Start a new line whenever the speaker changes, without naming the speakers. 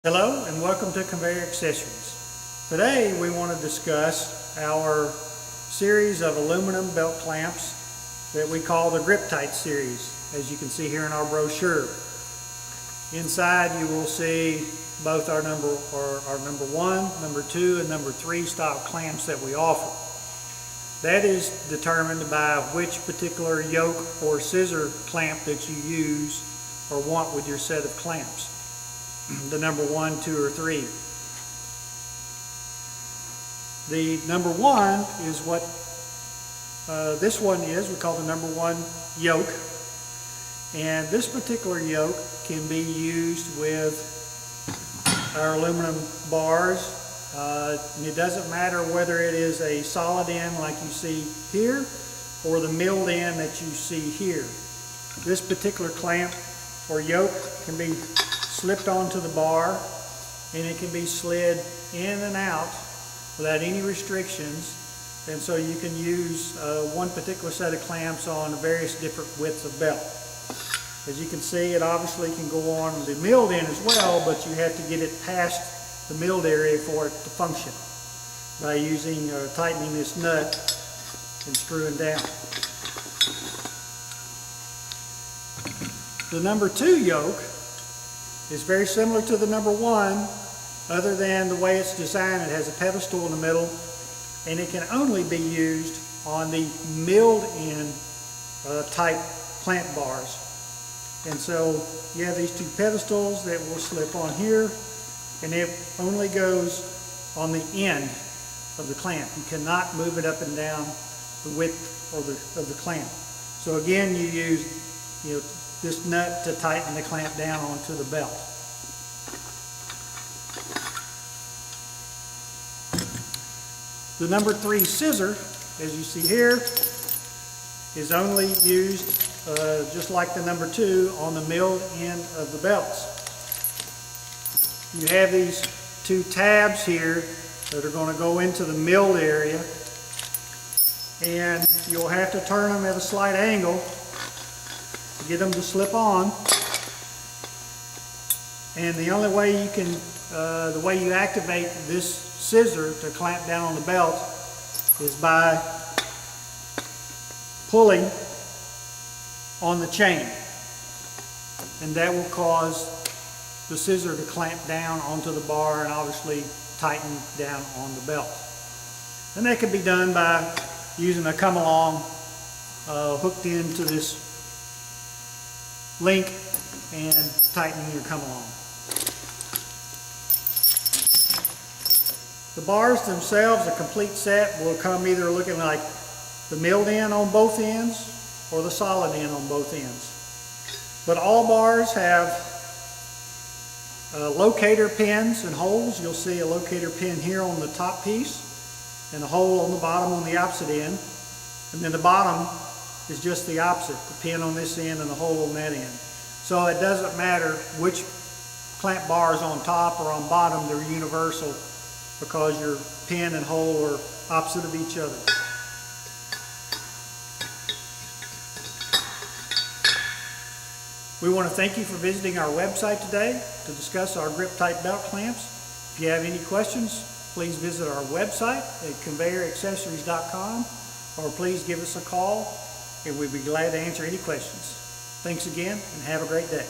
Hello and welcome to Conveyor Accessories. Today we want to discuss our series of aluminum belt clamps that we call the Grip Tite series, as you can see here in our brochure. Inside you will see both our number 1, number 2, and number 3 style clamps that we offer. That is determined by which particular yoke or scissor clamp that you use or want with your set of clamps. The number 1, 2, or 3. The number 1 is what this one is. We call the number 1 yoke. And this particular yoke can be used with our aluminum bars. And it doesn't matter whether it is a solid end like you see here or the milled end that you see here. This particular clamp or yoke can be slipped onto the bar, and it can be slid in and out without any restrictions, and so you can use one particular set of clamps on various different widths of belt. As you can see, it obviously can go on the milled end as well, but you have to get it past the milled area for it to function by using or tightening this nut and screwing down. The number 2 yoke is very similar to the number 1, other than the way it's designed. It has a pedestal in the middle, and it can only be used on the milled end type clamp bars. And so you have these 2 pedestals that will slip on here, and it only goes on the end of the clamp. You cannot move it up and down the width of the clamp. So again, you use this nut to tighten the clamp down onto the belt. The number 3 scissor, as you see here, is only used just like the number 2 on the milled end of the belts. You have these 2 tabs here that are going to go into the milled area, and you'll have to turn them at a slight angle to get them to slip on. And the only way you can, the way you activate this scissor to clamp down on the belt is by pulling on the chain, and that will cause the scissor to clamp down onto the bar and obviously tighten down on the belt. And that can be done by using a come along hooked into this link and tightening your come along. The bars themselves, a complete set, will come either looking like the milled end on both ends or the solid end on both ends. But all bars have locator pins and holes. You'll see a locator pin here on the top piece and a hole on the bottom on the opposite end. And then the bottom is just the opposite, the pin on this end and the hole on that end. So it doesn't matter which clamp bar is on top or on bottom, they're universal because your pin and hole are opposite of each other. We want to thank you for visiting our website today to discuss our Grip Tite belt clamps. If you have any questions, please visit our website at conveyораccessories.com, or please give us a call and we'd be glad to answer any questions. Thanks again and have a great day.